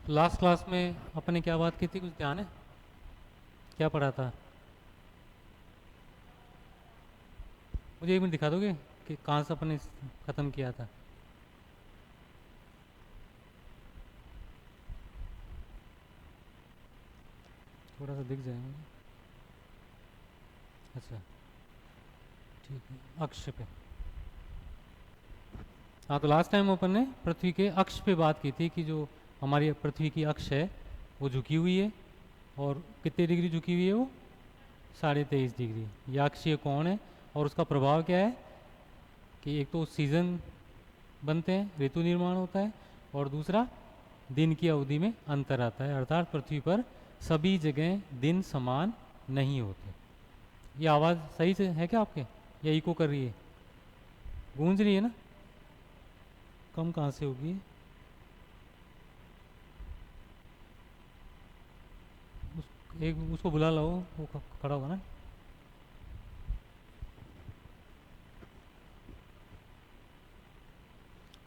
Last class में अपने क्या बात की थी, कुछ ध्यान है? क्या पढ़ा था? मुझे एक मिनट दिखा दोगे कि कहाँ से अपने ख़त्म किया था? थोड़ा सा दिख जाएगा मुझे। अच्छा, ठीक है, अक्ष पे। हाँ, तो लास्ट टाइम अपन ने पृथ्वी के अक्ष पे बात की थी कि जो हमारी पृथ्वी की अक्ष है वो झुकी हुई है। और कितने डिग्री झुकी हुई है वो? 23.5 डिग्री। यह अक्षीय कोण है। और उसका प्रभाव क्या है कि एक तो सीज़न बनते हैं, ऋतु निर्माण होता है, और दूसरा दिन की अवधि में अंतर आता है, अर्थात पृथ्वी पर सभी जगह दिन समान नहीं होते। ये आवाज़ सही से है क्या आपके, या इको कर रही है? गूंज रही है ना? कम कहाँ से होगी? एक उसको बुला लो, वो खड़ा होगा ना।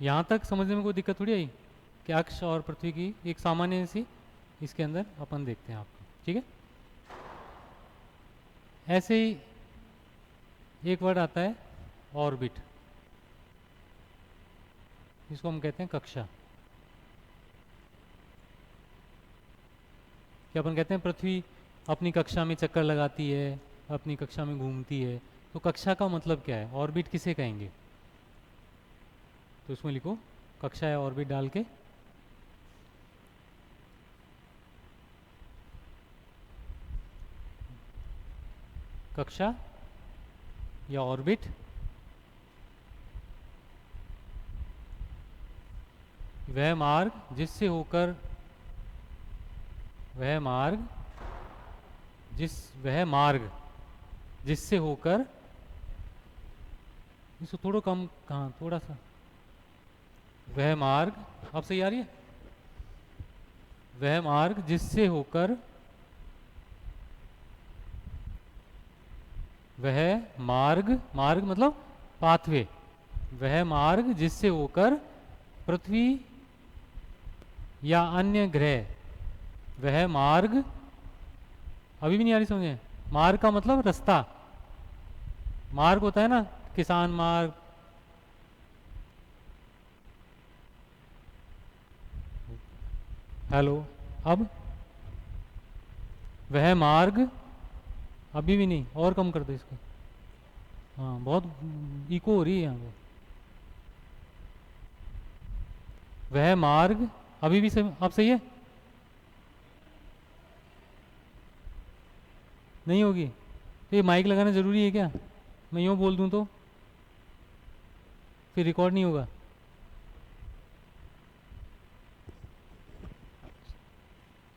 यहाँ तक समझने में कोई दिक्कत थोड़ी आई कि अक्ष और पृथ्वी की एक सामान्य सी इसके अंदर अपन देखते हैं आपको, ठीक है? ऐसे ही एक वर्ड आता है ऑर्बिट, जिसको हम कहते हैं कक्षा। कि अपन कहते हैं पृथ्वी अपनी कक्षा में चक्कर लगाती है, अपनी कक्षा में घूमती है। तो कक्षा का मतलब क्या है, ऑर्बिट किसे कहेंगे? तो इसमें लिखो कक्षा या ऑर्बिट डाल के। कक्षा या ऑर्बिट वह मार्ग जिससे होकर वह मार्ग जिस वह मार्ग जिससे होकर, इसको थोड़ा कम, कहाँ थोड़ा सा, वह मार्ग, अब सही आ रही है? वह मार्ग जिससे होकर वह मार्ग, मार्ग मतलब पाथवे, वह मार्ग जिससे होकर पृथ्वी या अन्य ग्रह, वह मार्ग, अभी भी नहीं आ रही समझे? मार्ग का मतलब रास्ता। मार्ग होता है ना, किसान मार्ग। हेलो, अब वह मार्ग, अभी भी नहीं, और कम कर दो इसको। हाँ, बहुत इको हो रही है यहाँ पे। वह मार्ग, अभी भी सही, अब सही है? नहीं होगी? तो ये माइक लगाना ज़रूरी है क्या? मैं यूँ बोल दूँ तो फिर रिकॉर्ड नहीं होगा।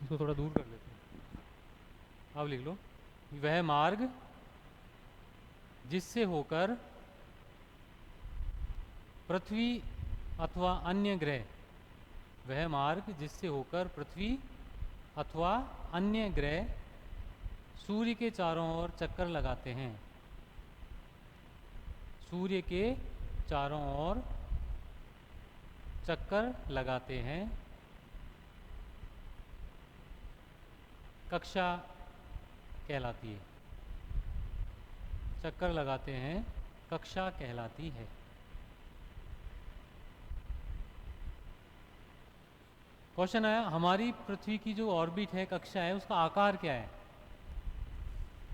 इसको थोड़ा दूर कर लेते हैं। अब लिख लो, वह मार्ग जिससे होकर पृथ्वी अथवा अन्य ग्रह, वह मार्ग जिससे होकर पृथ्वी अथवा अन्य ग्रह सूर्य के चारों ओर चक्कर लगाते हैं। सूर्य के चारों ओर चक्कर लगाते हैं, कक्षा कहलाती है। चक्कर लगाते हैं, कक्षा कहलाती है। क्वेश्चन आया, हमारी पृथ्वी की जो ऑर्बिट है, कक्षा है, उसका आकार क्या है?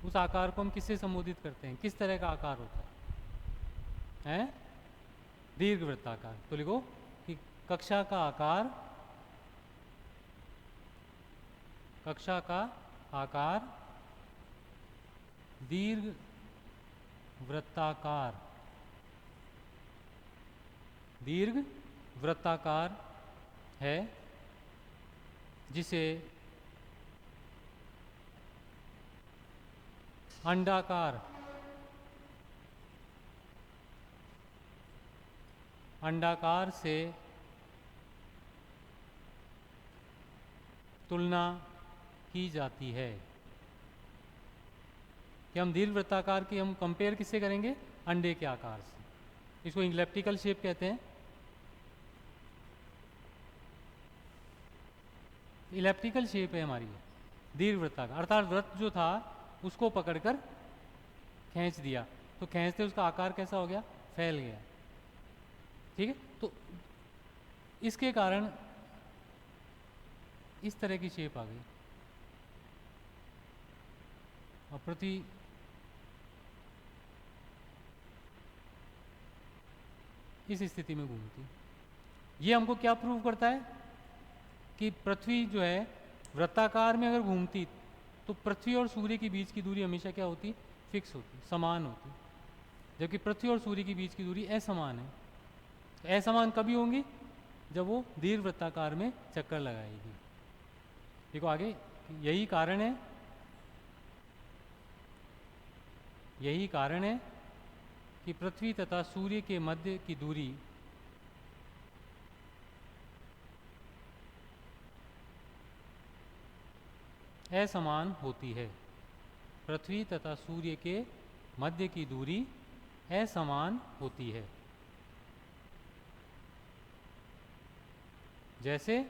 उस आकार को हम किससे संबोधित करते हैं? किस तरह का आकार होता है? दीर्घवृत्ताकार। तो लिखो कि कक्षा का आकार, कक्षा का आकार दीर्घ वृत्ताकार, दीर्घ वृत्ताकार है, जिसे अंडाकार, अंडाकार से तुलना की जाती है। कि हम दीर्घवृत्ताकार की हम कंपेयर किससे करेंगे? अंडे के आकार से। इसको इलेप्टिकल शेप कहते हैं। इलेप्टिकल शेप है हमारी, दीर्घवृत्ताकार, अर्थात वृत्त जो था उसको पकड़कर खींच दिया, तो खींचते उसका आकार कैसा हो गया, फैल गया। ठीक है, तो इसके कारण इस तरह की शेप आ गई और पृथ्वी इस स्थिति में घूमती। ये हमको क्या प्रूव करता है कि पृथ्वी जो है वृत्ताकार में अगर घूमती तो पृथ्वी और सूर्य के बीच की दूरी हमेशा क्या होती, फिक्स होती, समान होती, जबकि पृथ्वी और सूर्य के बीच की दूरी असमान है। तो असमान कभी होंगी, जब वो दीर्घवृत्ताकार में चक्कर लगाएगी। देखो आगे, यही कारण है, यही कारण है कि पृथ्वी तथा सूर्य के मध्य की दूरी असमान होती है। पृथ्वी तथा सूर्य के मध्य की दूरी असमान होती है। जैसे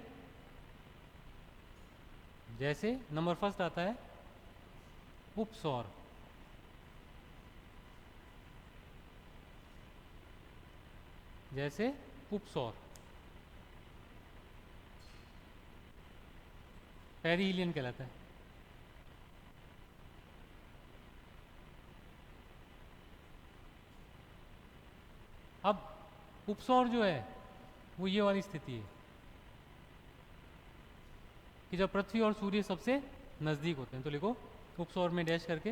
जैसे नंबर फर्स्ट आता है उपसौर। जैसे उपसौर पेरिहिलियन कहलाता है। अब उपसौर जो है वो ये वाली स्थिति है कि जब पृथ्वी और सूर्य सबसे नज़दीक होते हैं। तो लिखो उपसौर में डैश करके,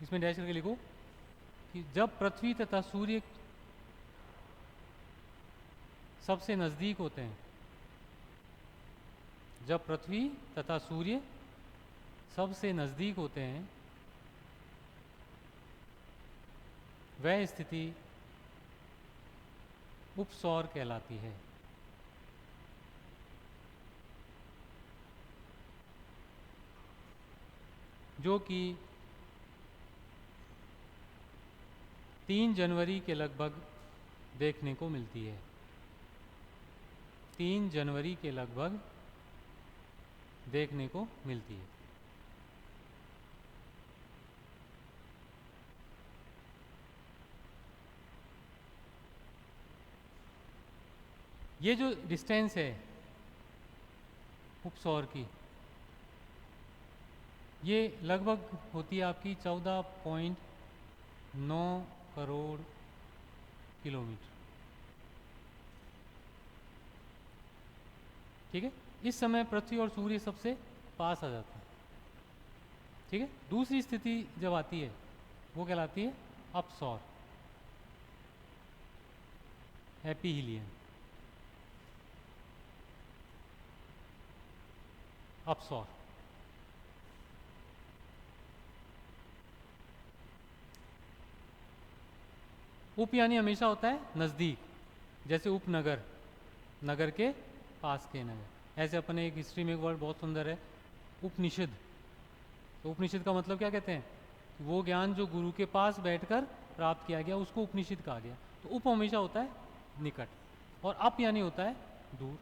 इसमें डैश करके लिखो कि जब पृथ्वी तथा सूर्य सबसे नज़दीक होते हैं, जब पृथ्वी तथा सूर्य सबसे नज़दीक होते हैं, वह स्थिति उपसौर कहलाती है। जो कि 3 जनवरी के लगभग देखने को मिलती है। 3 जनवरी के लगभग देखने को मिलती है। ये जो डिस्टेंस है उपसौर की, ये लगभग होती है आपकी 14.9 करोड़ किलोमीटर। ठीक है, इस समय पृथ्वी और सूर्य सबसे पास आ जाता है। ठीक है, दूसरी स्थिति जब आती है वो कहलाती है अपसौर, एपीहिलियन। अपसौर उप यानी हमेशा होता है नज़दीक, जैसे उपनगर, नगर के पास के नगर। ऐसे अपने एक हिस्ट्री में एक वर्ड बहुत सुंदर है, उपनिषद। तो उपनिषद का मतलब क्या कहते हैं, वो ज्ञान जो गुरु के पास बैठकर प्राप्त किया गया उसको उपनिषद कहा गया। तो उप हमेशा होता है निकट और अप यानी होता है दूर।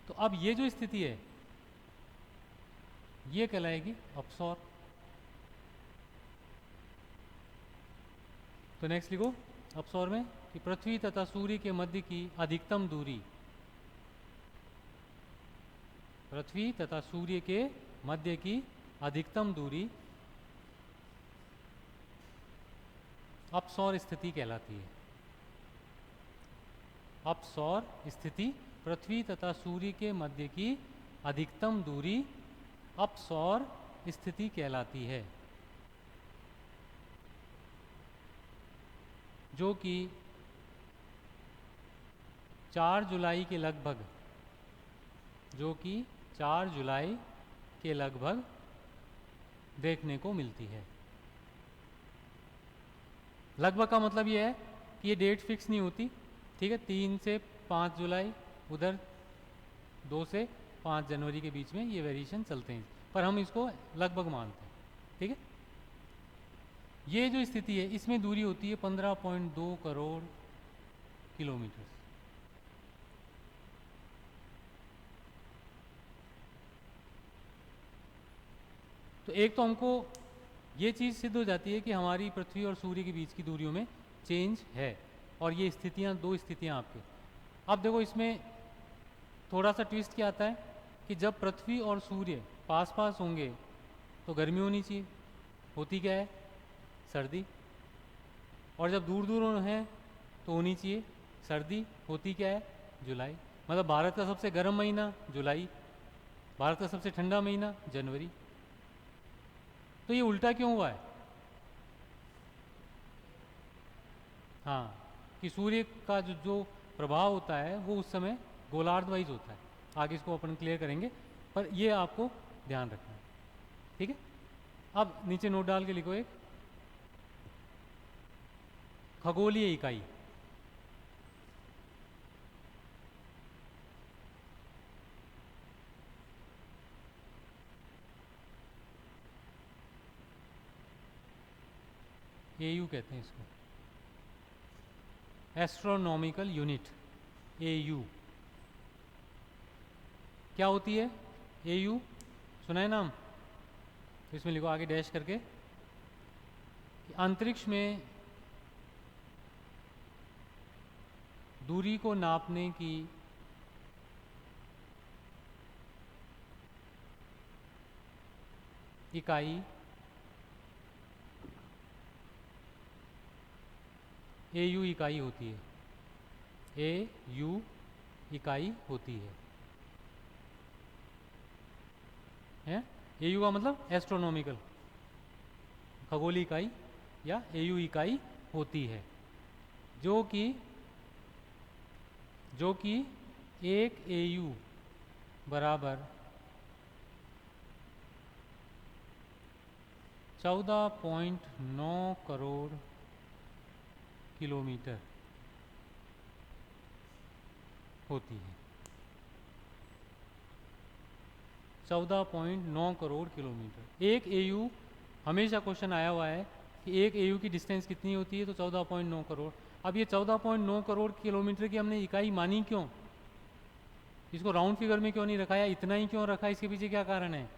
तो अब ये जो स्थिति है ये कहलाएगी अपसौर। तो नेक्स्ट लिखो अपसौर में कि पृथ्वी तथा सूर्य के मध्य की अधिकतम दूरी, पृथ्वी तथा सूर्य के मध्य की अधिकतम दूरी अपसौर स्थिति कहलाती है। अपसौर स्थिति पृथ्वी तथा सूर्य के मध्य की अधिकतम दूरी अपसौर स्थिति कहलाती है, जो कि 4 जुलाई के लगभग, जो कि 4 जुलाई के लगभग देखने को मिलती है। लगभग का मतलब ये है कि ये डेट फिक्स नहीं होती। ठीक है, 3 से 5 जुलाई, उधर 2 से 5 जनवरी के बीच में ये वेरिएशन चलते हैं, पर हम इसको लगभग मानते हैं। ठीक है, ये जो स्थिति है इसमें दूरी होती है 15.2 करोड़ किलोमीटर। तो एक तो हमको ये चीज़ सिद्ध हो जाती है कि हमारी पृथ्वी और सूर्य के बीच की दूरियों में चेंज है, और ये स्थितियाँ, दो स्थितियाँ आपके। अब देखो इसमें थोड़ा सा ट्विस्ट क्या आता है कि जब पृथ्वी और सूर्य पास पास होंगे तो गर्मी होनी चाहिए, होती क्या है? सर्दी। और जब दूर दूर हैं तो होनी चाहिए सर्दी, होती क्या है? जुलाई। मतलब भारत का सबसे गर्म महीना जुलाई, भारत का सबसे ठंडा महीना जनवरी। तो ये उल्टा क्यों हुआ है? हाँ, कि सूर्य का जो प्रभाव होता है वो उस समय गोलार्ध वाइज होता है। आगे इसको अपन क्लियर करेंगे, पर ये आपको ध्यान रखना है, ठीक है। अब नीचे नोट डाल के लिखो एक खगोलीय इकाई। एयू कहते हैं इसको, एस्ट्रोनॉमिकल यूनिट, एयू। क्या होती है एयू? सुना है नाम? तो इसमें लिखो आगे डैश करके कि अंतरिक्ष में दूरी को नापने की इकाई एयू इकाई होती है, एयू इकाई होती है? एयू का मतलब एस्ट्रोनॉमिकल, खगोलीय इकाई या एयू इकाई होती है, जो कि एक एयू बराबर 14.9 करोड़ किलोमीटर होती है। 14.9 करोड़ किलोमीटर एक एयू। हमेशा क्वेश्चन आया हुआ है कि एक एयू की डिस्टेंस कितनी होती है, तो 14.9 करोड़। अब ये 14.9 करोड़ किलोमीटर की हमने इकाई मानी क्यों? इसको राउंड फिगर में क्यों नहीं रखा, या इतना ही क्यों रखा? इसके पीछे क्या कारण है?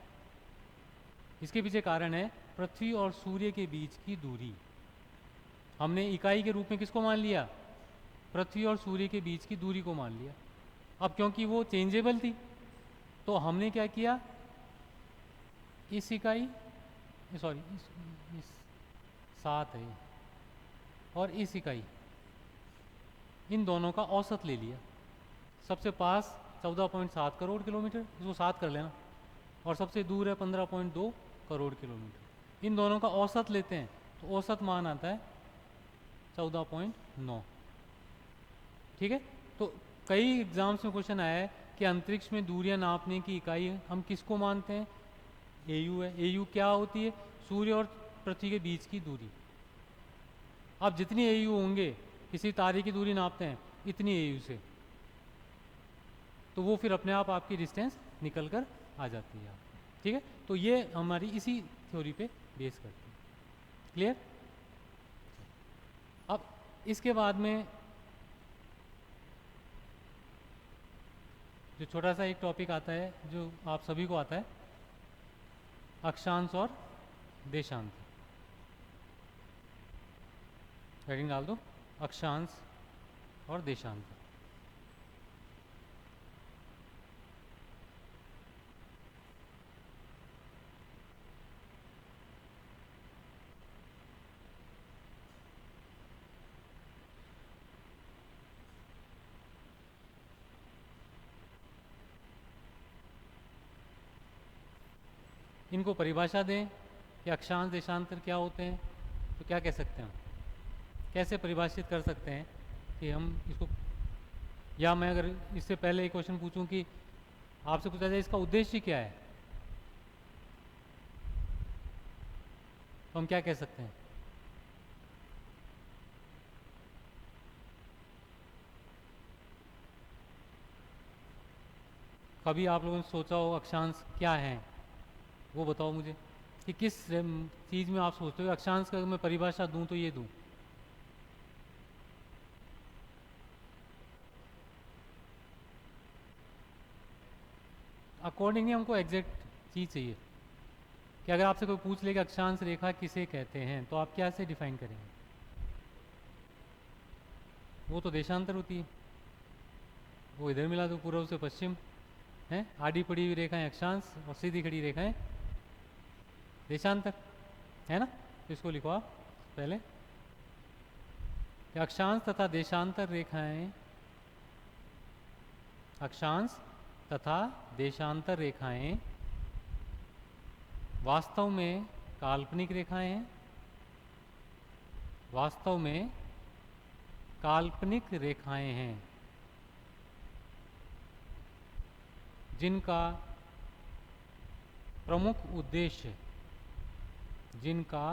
इसके पीछे कारण है पृथ्वी और सूर्य के बीच की दूरी। हमने इकाई के रूप में किसको मान लिया? पृथ्वी और सूर्य के बीच की दूरी को मान लिया। अब क्योंकि वो चेंजेबल थी तो हमने क्या किया, इस इकाई, सॉरी इस 7 है और इस इकाई, इन दोनों का औसत ले लिया। सबसे पास 14.7 करोड़ किलोमीटर, इसको 7 कर लेना, और सबसे दूर है 15.2 करोड़ किलोमीटर। इन दोनों का औसत लेते हैं तो औसत मान आता है 14.9, ठीक है। तो कई एग्जाम्स में क्वेश्चन आया है कि अंतरिक्ष में दूरियां नापने की इकाई हम किसको मानते हैं? एयू है। एयू क्या होती है? सूर्य और पृथ्वी के बीच की दूरी। अब जितनी एयू होंगे, किसी तारे की दूरी नापते हैं इतनी एयू से, तो वो फिर अपने आप आपकी डिस्टेंस निकल कर आ जाती है, ठीक है। तो ये हमारी इसी थ्योरी पे बेस करती है। क्लियर? अब इसके बाद में जो छोटा सा एक टॉपिक आता है जो आप सभी को आता है, अक्षांश और देशांत। हेडिंग डाल दो, अक्षांश और देशांत। इनको परिभाषा दें कि अक्षांश देशांतर क्या होते हैं, तो क्या कह सकते हैं हम? कैसे परिभाषित कर सकते हैं कि हम इसको, या मैं अगर इससे पहले एक क्वेश्चन पूछूं कि आपसे पूछा जाए इसका उद्देश्य क्या है, तो हम क्या कह सकते हैं? कभी आप लोगों ने सोचा हो अक्षांश क्या है? वो बताओ मुझे कि किस चीज़ में आप सोचते हो अक्षांश का मैं परिभाषा दूं तो ये दूं। अकॉर्डिंगली हमको एग्जैक्ट चीज़ चाहिए कि अगर आपसे कोई पूछ ले कि अक्षांश रेखा किसे कहते हैं तो आप क्या से डिफाइन करेंगे? वो तो देशांतर होती है, वो इधर मिला तो पूर्व से पश्चिम है, आड़ी पड़ी हुई रेखाएं अक्षांश और सीधी खड़ी रेखाएं देशांतर, है ना? तो इसको लिखो आप पहले कि अक्षांश तथा देशांतर रेखाएं, अक्षांश तथा देशांतर रेखाएं वास्तव में काल्पनिक रेखाएं हैं, वास्तव में काल्पनिक रेखाएं हैं जिनका प्रमुख उद्देश्य, जिनका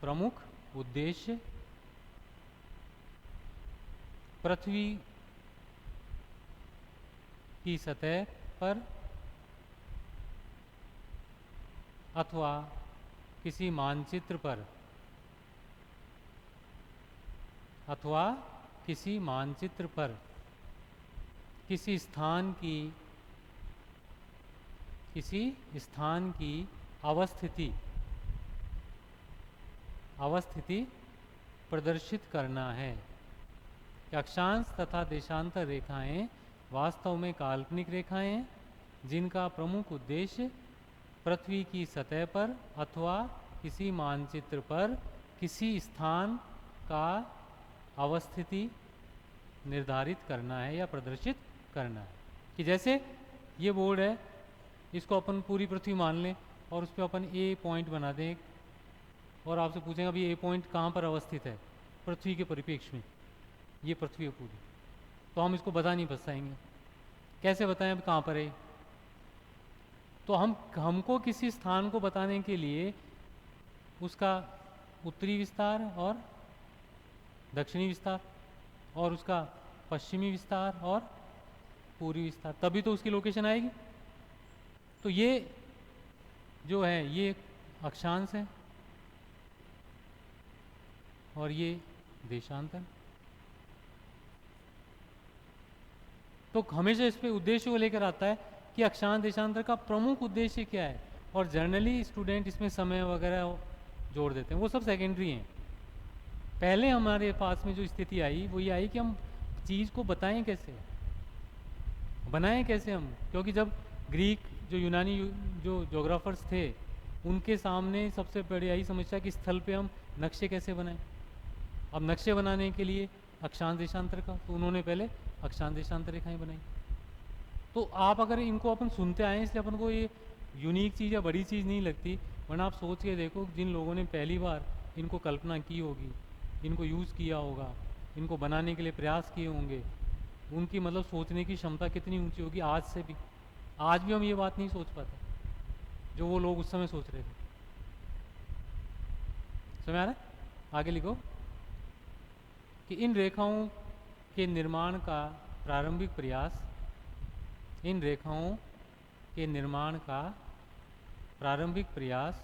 प्रमुख उद्देश्य पृथ्वी की सतह पर अथवा किसी मानचित्र पर, अथवा किसी मानचित्र पर किसी स्थान की अवस्थिति प्रदर्शित करना है। कि अक्षांश तथा देशांतर रेखाएं वास्तव में काल्पनिक रेखाएं हैं जिनका प्रमुख उद्देश्य पृथ्वी की सतह पर अथवा किसी मानचित्र पर किसी स्थान का अवस्थिति निर्धारित करना है या प्रदर्शित करना है। कि जैसे ये बोर्ड है, इसको अपन पूरी पृथ्वी मान लें और उस पर अपन ए पॉइंट बना दें और आपसे पूछेंगे अभी ए पॉइंट कहाँ पर अवस्थित है पृथ्वी के परिप्रेक्ष्य में, ये पृथ्वी है पूरी, तो हम इसको बता नहीं पाएंगे। कैसे बताएं अब कहाँ पर है? तो हमको किसी स्थान को बताने के लिए उसका उत्तरी विस्तार और दक्षिणी विस्तार और उसका पश्चिमी विस्तार और पूर्वी विस्तार, तभी तो उसकी लोकेशन आएगी। तो ये जो है ये अक्षांश है और ये देशांतर। तो हमेशा इस पे उद्देश्य को लेकर आता है कि अक्षांश देशांतर का प्रमुख उद्देश्य क्या है, और जनरली स्टूडेंट इसमें समय वगैरह जोड़ देते हैं, वो सब सेकेंडरी हैं। पहले हमारे पास में जो स्थिति आई वो ये आई कि हम चीज़ को बताएं कैसे, बनाएं कैसे हम, क्योंकि जब ग्रीक जो यूनानी जो जोग्राफर्स थे उनके सामने सबसे बड़ी आई समस्या कि स्थल पे हम नक्शे कैसे बनाएं। अब नक्शे बनाने के लिए अक्षांश देशांतर का, तो उन्होंने पहले अक्षांश देशांतर रेखाएं बनाई। तो आप अगर इनको अपन सुनते आए इसलिए अपन को ये यूनिक चीज़ या बड़ी चीज़ नहीं लगती, वरना आप सोच के देखो जिन लोगों ने पहली बार इनको कल्पना की होगी, इनको यूज़ किया होगा, इनको बनाने के लिए प्रयास किए होंगे, उनकी मतलब सोचने की क्षमता कितनी ऊंची होगी। आज से भी, आज भी हम ये बात नहीं सोच पाते जो वो लोग उस समय सोच रहे थे। समझ आ रहा है? आगे लिखो कि इन रेखाओं के निर्माण का प्रारंभिक प्रयास, इन रेखाओं के निर्माण का प्रारंभिक प्रयास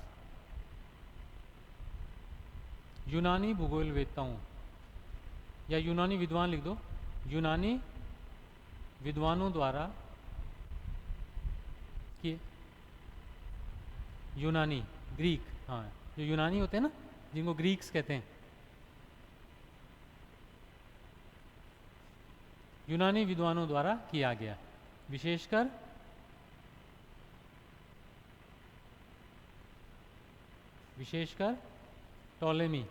यूनानी भूगोलवेत्ताओं या यूनानी विद्वान लिख दो, यूनानी विद्वानों द्वारा किए। यूनानी, ग्रीक, हाँ जो यूनानी होते हैं ना जिनको ग्रीक्स कहते हैं, यूनानी विद्वानों द्वारा किया गया, विशेषकर टॉलेमी,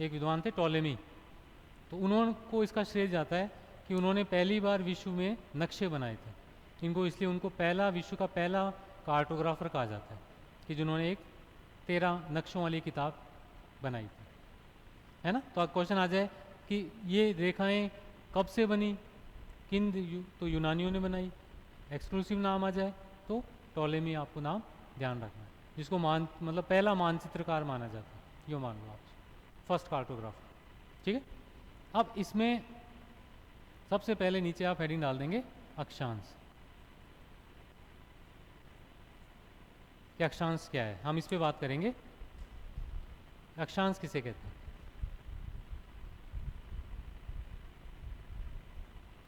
एक विद्वान थे टॉलेमी। तो उनको इसका श्रेय जाता है कि उन्होंने पहली बार विश्व में नक्शे बनाए थे। इनको इसलिए उनको विश्व का पहला कार्टोग्राफर कहा जाता है कि जिन्होंने एक 13 नक्शों वाली किताब बनाई थी, है ना। तो क्वेश्चन आ जाए कि ये रेखाएं कब से बनी, तो यूनानियों ने बनाई। एक्सक्लूसिव नाम आ जाए तो टॉलेमी आपको नाम ध्यान रखना है, जिसको मतलब पहला मानचित्रकार माना जाता है, यो मान लो आप, फर्स्ट कार्टोग्राफर। ठीक है। अब इसमें सबसे पहले नीचे आप हेडिंग डाल देंगे अक्षांश। कि अक्षांश क्या है, हम इस पे बात करेंगे। अक्षांश किसे कहते हैं?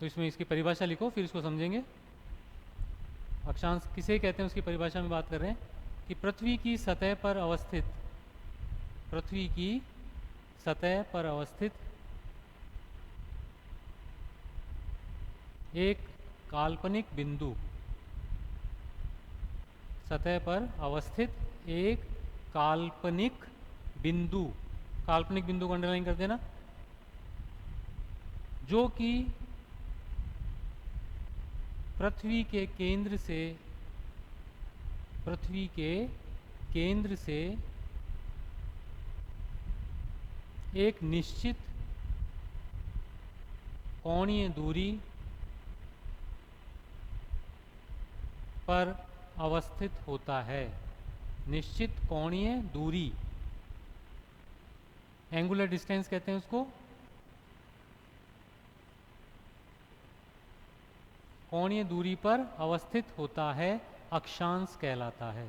तो इसमें इसकी परिभाषा लिखो, फिर इसको समझेंगे। अक्षांश किसे कहते हैं उसकी परिभाषा में बात कर रहे हैं कि पृथ्वी की सतह पर अवस्थित, पृथ्वी की सतह पर अवस्थित एक काल्पनिक बिंदु, सतह पर अवस्थित एक काल्पनिक बिंदु, काल्पनिक बिंदु को अंडरलाइन कर देना, जो कि पृथ्वी के केंद्र से, पृथ्वी के केंद्र से एक निश्चित कोणीय दूरी पर अवस्थित होता है। निश्चित कोणीय दूरी, एंगुलर डिस्टेंस कहते हैं उसको। कोणीय दूरी पर अवस्थित होता है, अक्षांश कहलाता है।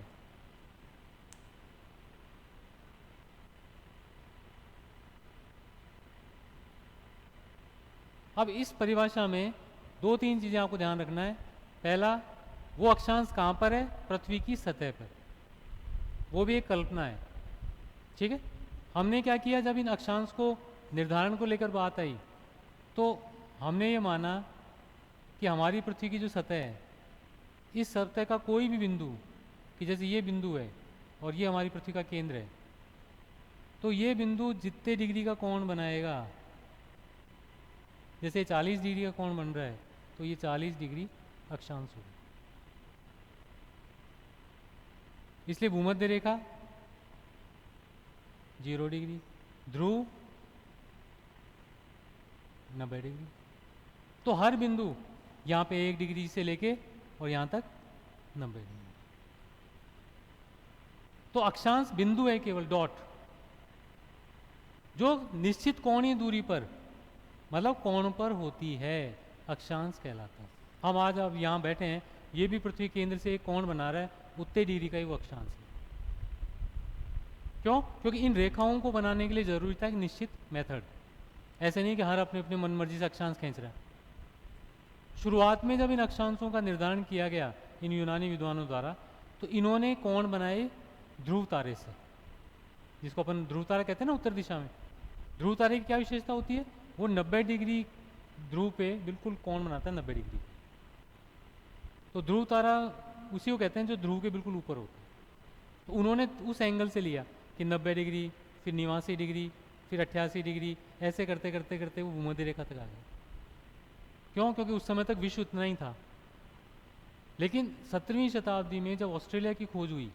अब इस परिभाषा में दो तीन चीजें आपको ध्यान रखना है। पहला, वो अक्षांश कहां पर है? पृथ्वी की सतह पर। वो भी एक कल्पना है, ठीक है। हमने क्या किया, जब इन अक्षांश को निर्धारण को लेकर बात आई तो हमने ये माना कि हमारी पृथ्वी की जो सतह है, इस सतह का कोई भी बिंदु, कि जैसे ये बिंदु है और ये हमारी पृथ्वी का केंद्र है, तो ये बिंदु जितने डिग्री का कोण बनाएगा, जैसे 40 डिग्री का कोण बन रहा है तो ये 40 डिग्री अक्षांश होगा। इसलिए भूमध्य रेखा 0 डिग्री, ध्रुव 90 डिग्री। तो हर बिंदु यहाँ पे 1 डिग्री से लेके और यहाँ तक 90 डिग्री। तो अक्षांश बिंदु है, केवल डॉट, जो निश्चित कोणीय दूरी पर, मतलब कोण पर होती है, अक्षांश कहलाता है। हम आज अब यहाँ बैठे हैं, ये भी पृथ्वी केंद्र से एक कोण बना रहा है, उतने डिग्री का ही वो अक्षांश है। क्यों? क्योंकि इन रेखाओं को बनाने के लिए जरूरी था एक निश्चित मेथड। ऐसे नहीं कि हर अपने अपने मन मर्जी से अक्षांश खींच रहा है। शुरुआत में जब इन अक्षांशों का निर्धारण किया गया इन यूनानी विद्वानों द्वारा, तो इन्होंने कोण बनाए ध्रुव तारे से, जिसको अपन ध्रुव तारा कहते हैं ना उत्तर दिशा में। ध्रुव तारे की क्या विशेषता होती है? वो 90 डिग्री ध्रुव पे बिल्कुल कोण बनाता है, 90 डिग्री। तो ध्रुव तारा उसी को कहते हैं जो ध्रुव के बिल्कुल ऊपर होता है। तो उन्होंने उस एंगल से लिया कि 90 डिग्री, फिर 89 डिग्री, फिर 88 डिग्री, ऐसे करते करते करते वो भूमध्य रेखा तक आ गए। क्यों? क्योंकि उस समय तक विश्व उतना ही था। लेकिन 17वीं शताब्दी में जब ऑस्ट्रेलिया की खोज हुई,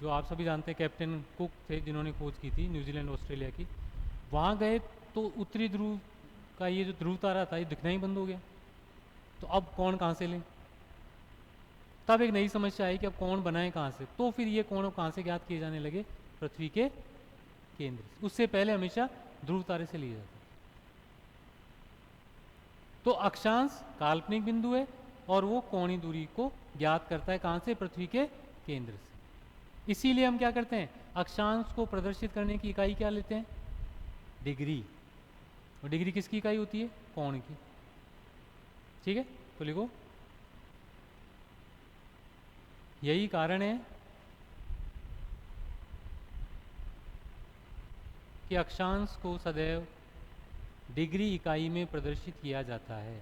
जो आप सभी जानते हैं कैप्टन कुक थे जिन्होंने खोज की थी न्यूजीलैंड ऑस्ट्रेलिया की, वहाँ गए तो उत्तरी ध्रुव का ये जो ध्रुव तारा था ये दिखना ही बंद हो गया। तो अब कोण कहाँ से लें? तब एक नई समस्या आई कि अब कोण बनाए कहाँ से। तो फिर ये कोण कहाँ से ज्ञात किए जाने लगे? पृथ्वी के केंद्र से। उससे पहले हमेशा ध्रुव तारे से लिए जाते। तो अक्षांश काल्पनिक बिंदु है और वो कोणीय दूरी को ज्ञात करता है कहाँ से? पृथ्वी के केंद्र से। इसीलिए हम क्या करते हैं, अक्षांश को प्रदर्शित करने की इकाई क्या लेते हैं? डिग्री। और डिग्री किसकी इकाई होती है? कोण की। ठीक है, तो लिखो, यही कारण है कि अक्षांश को सदैव डिग्री इकाई में प्रदर्शित किया जाता है।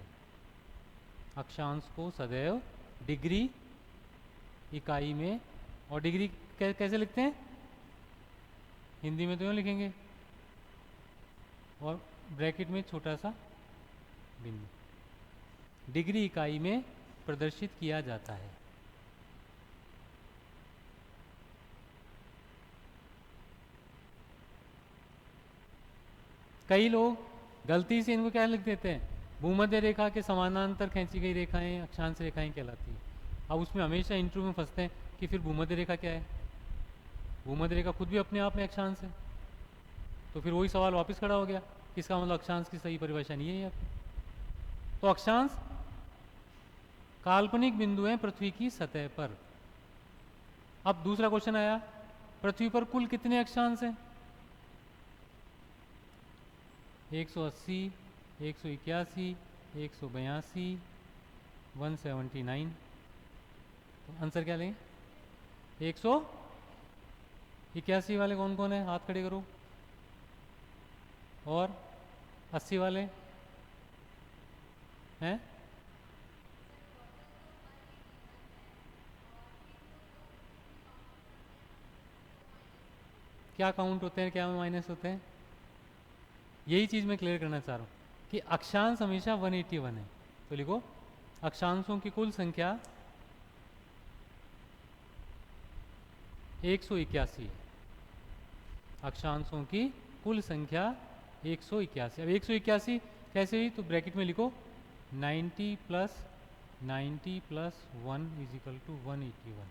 अक्षांश को सदैव डिग्री इकाई में, और डिग्री कैसे लिखते हैं? हिंदी में तो यूँ लिखेंगे और ब्रैकेट में छोटा सा बिंदु, डिग्री इकाई में प्रदर्शित किया जाता है। कई लोग गलती से इनको क्या लिख देते हैं? भूमध्य रेखा के समानांतर खींची गई रेखाएं अक्षांश रेखाएं कहलाती हैं। अब उसमें हमेशा इंटरव्यू में फंसते हैं कि फिर भूमध्य रेखा क्या है? भूमध्य रेखा खुद भी अपने आप में अक्षांश है। तो फिर वही सवाल वापस खड़ा हो गया, इसका मतलब अक्षांश की सही परिभाषा नहीं है यहाँ पे। तो अक्षांश काल्पनिक बिंदु हैं पृथ्वी की सतह पर। अब दूसरा क्वेश्चन आया, पृथ्वी पर कुल कितने अक्षांश हैं? 180, 181, 182, 179। तो आंसर क्या लेंगे? 181 वाले कौन कौन है, हाथ खड़े करो। और 80 वाले हैं? क्या काउंट होते हैं, क्या माइनस होते हैं? यही चीज़ मैं क्लियर करना चाह रहा हूँ कि अक्षांश हमेशा 181 है। तो लिखो अक्षांशों की कुल संख्या 181 है। अक्षांशों की कुल संख्या 181। अब 181 कैसे हुई? तो ब्रैकेट में लिखो 90 plus 90 plus 1 is equal to 181।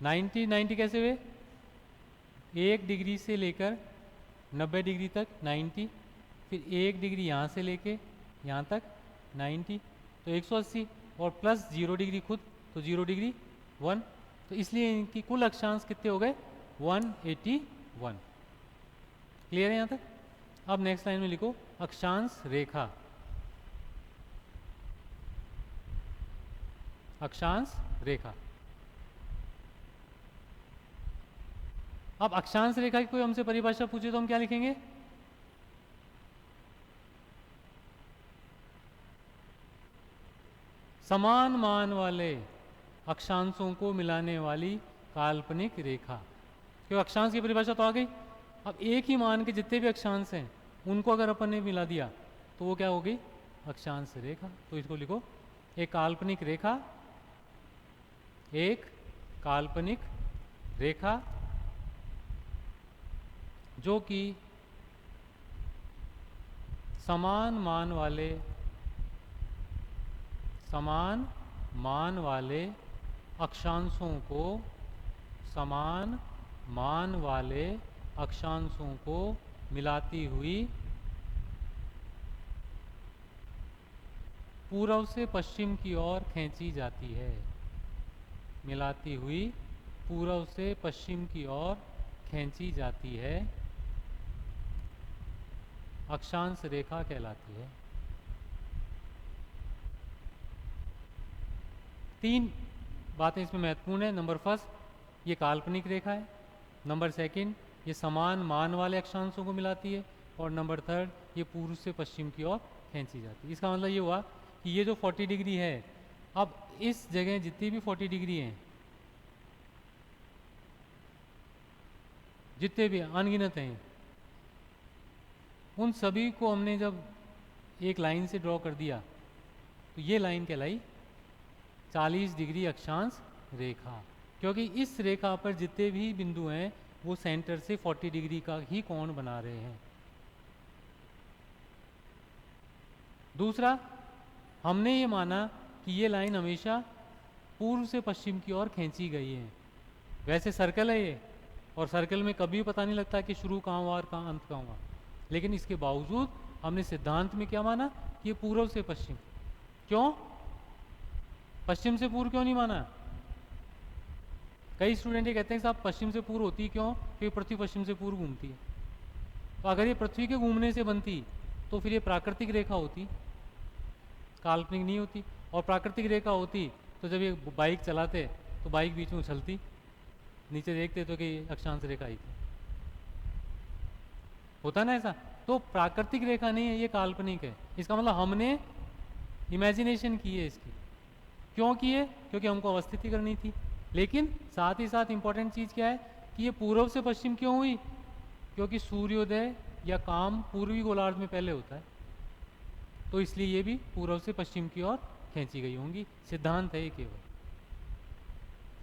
90 कैसे हुए? 1 डिग्री से लेकर 90 डिग्री तक 90, फिर 1 डिग्री यहाँ से लेके यहाँ तक 90, तो 180, और प्लस 0 डिग्री खुद, तो 0 डिग्री 1। तो इसलिए इनकी कुल अक्षांश कितने हो गए? 181। क्लियर है यहाँ तक? अब नेक्स्ट लाइन में लिखो अक्षांश रेखा। अक्षांश रेखा। अब अक्षांश रेखा की कोई हमसे परिभाषा पूछे तो हम क्या लिखेंगे? समान मान वाले अक्षांशों को मिलाने वाली काल्पनिक रेखा। क्यों? अक्षांश की परिभाषा तो आ गई। अब एक ही मान के जितने भी अक्षांश हैं उनको अगर अपन ने मिला दिया तो वो क्या होगी? अक्षांश रेखा। तो इसको लिखो एक काल्पनिक रेखा, एक काल्पनिक रेखा जो कि समान मान वाले अक्षांशों को मिलाती हुई पूर्व से पश्चिम की ओर खींची जाती है। मिलाती हुई पूर्व से पश्चिम की ओर खींची जाती है, अक्षांश रेखा कहलाती है। 3 बातें इसमें महत्वपूर्ण है। नंबर फर्स्ट, ये काल्पनिक रेखा है। नंबर सेकंड, ये समान मान वाले अक्षांशों को मिलाती है। और नंबर थर्ड, ये पूर्व से पश्चिम की ओर खींची जाती है। इसका मतलब ये हुआ कि ये जो 40 डिग्री है, अब इस जगह जितनी भी 40 डिग्री हैं, जितने भी अनगिनत हैं, उन सभी को हमने जब एक लाइन से ड्रॉ कर दिया तो ये लाइन कहलाई 40 डिग्री अक्षांश रेखा। क्योंकि इस रेखा पर जितने भी बिंदु हैं वो सेंटर से 40 डिग्री का ही कोण बना रहे हैं। दूसरा, हमने ये माना कि ये लाइन हमेशा पूर्व से पश्चिम की ओर खींची गई है। वैसे सर्कल है ये, और सर्कल में कभी पता नहीं लगता कि शुरू कहाँ हुआ और कहाँ अंत कहाँ हुआ, लेकिन इसके बावजूद हमने सिद्धांत में क्या माना कि ये पूर्व से पश्चिम। क्यों? पश्चिम से पूर्व क्यों नहीं माना? कई स्टूडेंट ये कहते हैं साहब पश्चिम से पूर्व होती क्यों? क्योंकि पृथ्वी पश्चिम से पूर्व घूमती है। तो अगर ये पृथ्वी के घूमने से बनती तो फिर ये प्राकृतिक रेखा होती, काल्पनिक नहीं होती। और प्राकृतिक रेखा होती तो जब ये बाइक चलाते तो बाइक बीच में उछलती, नीचे देखते तो कि अक्षांश रेखा ही थी। होता ना ऐसा? तो प्राकृतिक रेखा नहीं है, ये काल्पनिक है। इसका मतलब हमने इमेजिनेशन की है इसकी। क्यों की है? क्योंकि हमको अवस्थिति करनी थी। लेकिन साथ ही साथ इंपॉर्टेंट चीज़ क्या है कि ये पूर्व से पश्चिम क्यों हुई? क्योंकि सूर्योदय या काम पूर्वी गोलार्ध में पहले होता है, तो इसलिए ये भी पूर्व से पश्चिम की ओर खींची गई होंगी। सिद्धांत है ये केवल।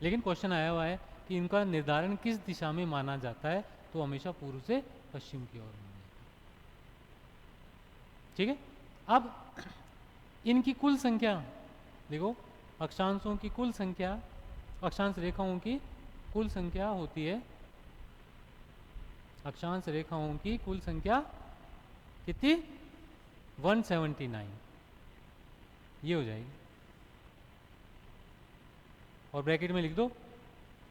लेकिन क्वेश्चन आया हुआ है कि इनका निर्धारण किस दिशा में माना जाता है, तो हमेशा पूर्व से पश्चिम की ओर माना जाता है। ठीक है? अब इनकी कुल संख्या देखो, अक्षांशों की कुल संख्या, अक्षांश रेखाओं की कुल संख्या होती है, अक्षांश रेखाओं की कुल संख्या कितनी? 179। ये हो जाएगी। और ब्रैकेट में लिख दो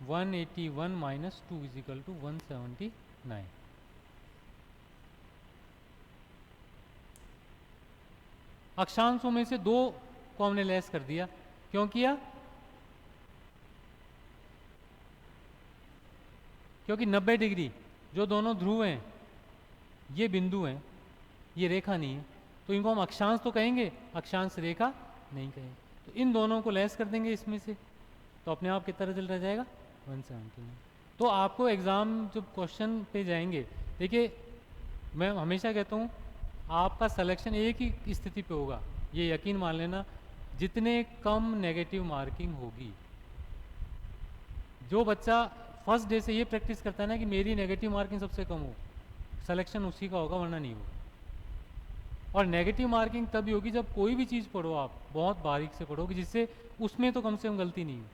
181 माइनस 2 इज इक्वल टू 179। 9। अक्षांशों में से 2 को हमने लेस कर दिया। क्यों किया? क्योंकि 90 डिग्री जो दोनों ध्रुव हैं, ये बिंदु हैं, ये रेखा नहीं है, तो इनको हम अक्षांश तो कहेंगे, अक्षांश रेखा नहीं कहेंगे। तो इन दोनों को लेस कर देंगे इसमें से, तो अपने आप कितना रिजल्ट रह जाएगा? 179। तो आपको एग्ज़ाम जब क्वेश्चन पे जाएंगे, देखिए मैं हमेशा कहता हूँ आपका सिलेक्शन एक ही स्थिति पे होगा, ये यकीन मान लेना, जितने कम नेगेटिव मार्किंग होगी। जो बच्चा फर्स्ट डे से ये प्रैक्टिस करता है ना कि मेरी नेगेटिव मार्किंग सबसे कम हो, सिलेक्शन उसी का होगा, वरना नहीं होगा। और नेगेटिव मार्किंग तभी होगी जब कोई भी चीज़ पढ़ो, आप बहुत बारीक से पढ़ोगे, जिससे उसमें तो कम से कम गलती नहीं हो।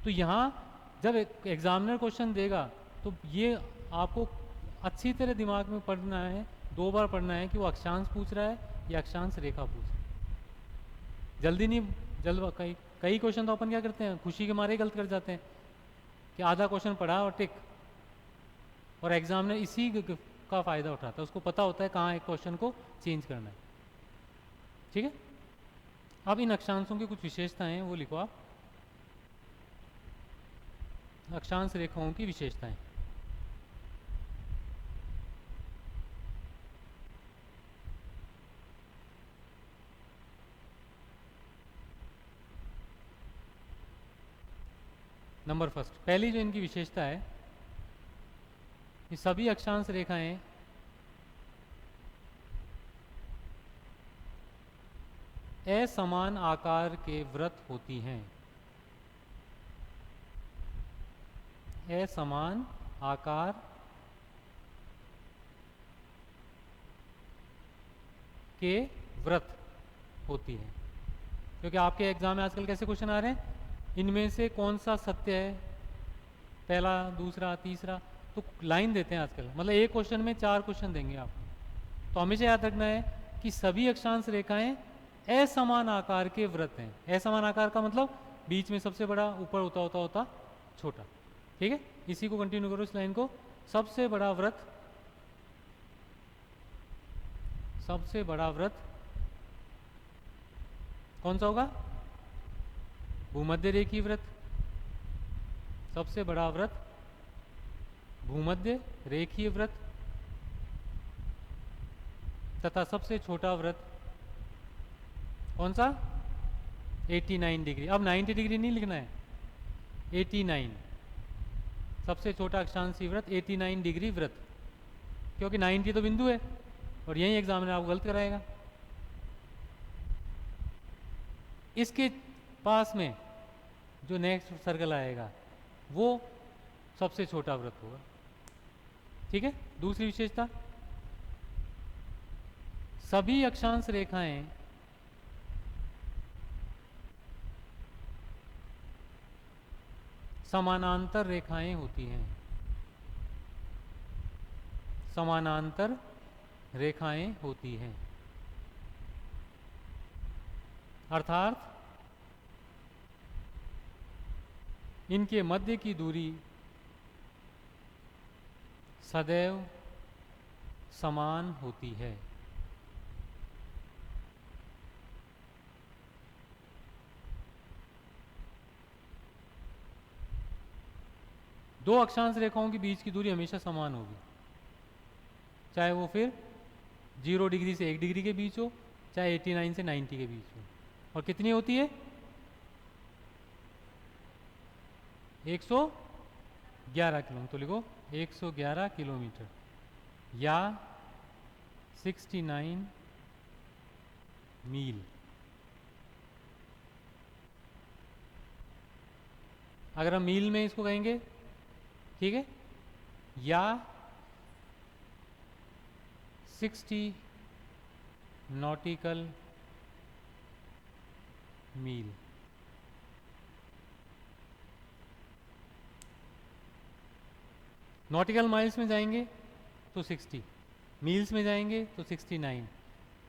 तो यहाँ जब एग्जामिनर क्वेश्चन देगा तो ये आपको अच्छी तरह दिमाग में पढ़ना है, 2 बार पढ़ना है कि वो अक्षांश पूछ रहा है या अक्षांश रेखा पूछ रहा है। जल्दी नहीं, कई क्वेश्चन तो अपन क्या करते हैं, खुशी के मारे ही गलत कर जाते हैं कि आधा क्वेश्चन पढ़ा और टिक, और एग्जामिनर इसी का फ़ायदा उठाता है, उसको पता होता है कहाँ एक क्वेश्चन को चेंज करना है। ठीक है, अब इन अक्षांशों की कुछ विशेषताएं हैं, वो लिखो आप। अक्षांश रेखाओं की विशेषताएं। नंबर फर्स्ट, पहली जो इनकी विशेषता है, ये सभी अक्षांश रेखाएं असमान आकार के वृत्त होती हैं। असमान आकार के वृत्त होती हैं। क्योंकि आपके एग्जाम में आजकल कैसे क्वेश्चन आ रहे हैं, इनमें से कौन सा सत्य है, पहला, दूसरा, तीसरा, तो लाइन देते हैं आजकल, मतलब एक क्वेश्चन में 4 क्वेश्चन देंगे आपको। तो हमेशा याद रखना है कि सभी अक्षांश रेखाएं असमान आकार के वृत्त हैं। असमान आकार का मतलब बीच में सबसे बड़ा, ऊपर होता छोटा। ठीक है, इसी को कंटिन्यू करो, इस लाइन को। सबसे बड़ा वृत्त, सबसे बड़ा वृत्त कौन सा होगा? भूमध्य रेखीय वृत्त। सबसे बड़ा वृत्त भूमध्य रेखीय वृत्त, तथा सबसे छोटा वृत्त कौन सा? 89 डिग्री। अब 90 डिग्री नहीं लिखना है, 89। सबसे छोटा अक्षांशीय वृत्त 89 डिग्री वृत्त, क्योंकि 90 तो बिंदु है और यही एग्जामिनर आपको गलत कराएगा। इसके पास में जो नेक्स्ट सर्कल आएगा वो सबसे छोटा वृत्त होगा। ठीक है, दूसरी विशेषता, सभी अक्षांश रेखाएं समानांतर रेखाएं होती हैं। समानांतर रेखाएं होती हैं, अर्थात इनके मध्य की दूरी सदैव समान होती है। दो अक्षांश रेखाओं के बीच की दूरी हमेशा समान होगी, चाहे वो फिर 0 डिग्री से 1 डिग्री के बीच हो, चाहे 89 से 90 के बीच हो। और कितनी होती है? 111 किलोमीटर। तो लिखो 111 किलोमीटर या 69 मील। अगर हम मील में इसको कहेंगे, ठीक है, या 60 नॉटिकल मील। नॉटिकल माइल्स में जाएंगे तो 60, मील्स में जाएंगे तो 69,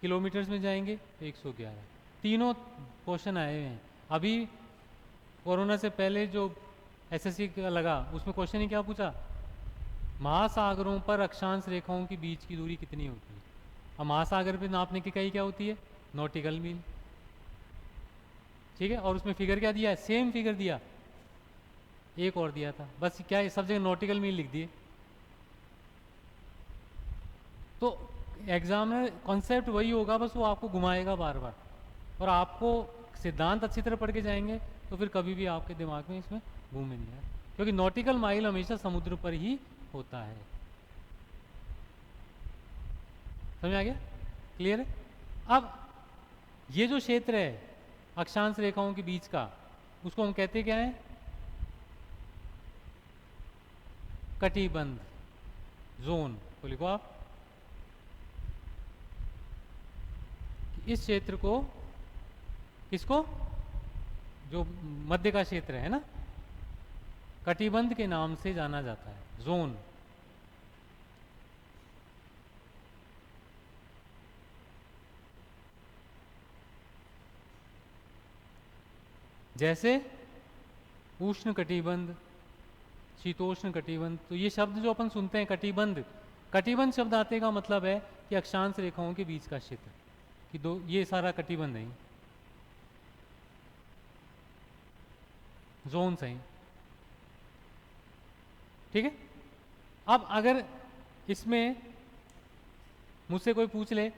किलोमीटर्स में जाएंगे तो 111। तीनों क्वेश्चन आए हुए हैं। अभी कोरोना से पहले जो एसएससी का लगा उसमें क्वेश्चन ही क्या पूछा? महासागरों पर अक्षांश रेखाओं के बीच की दूरी कितनी होती है? अब महासागर पे नापने की इकाई क्या होती है? नॉटिकल मील। ठीक है, और उसमें फिगर क्या दिया है? सेम फिगर दिया, एक और दिया था, बस क्या है, सब जगह नॉटिकल मील लिख दिए। तो एग्जाम में कॉन्सेप्ट वही होगा, बस वो आपको घुमाएगा बार बार, और आपको सिद्धांत अच्छी तरह पढ़ के जाएंगे तो फिर कभी भी आपके दिमाग में इसमें घूमे नहीं आए, क्योंकि नॉटिकल माइल हमेशा समुद्र पर ही होता है। समझ आ गया? क्लियर है? अब ये जो क्षेत्र है अक्षांश रेखाओं के बीच का, उसको हम कहते क्या है? कटिबंध जोन। तो लिखो आप, इस क्षेत्र को, किसको? जो मध्य का क्षेत्र है ना, कटिबंध के नाम से जाना जाता है, जोन। जैसे उष्ण कटिबंध, शीतोष्ण कटिबंध। तो ये शब्द जो अपन सुनते हैं कटिबंध, कटिबंध शब्द आते का मतलब है कि अक्षांश रेखाओं के बीच का क्षेत्र, कि दो, ये सारा कटिबंध है, जोन सही। ठीक है। अब अगर इसमें मुझसे कोई पूछ ले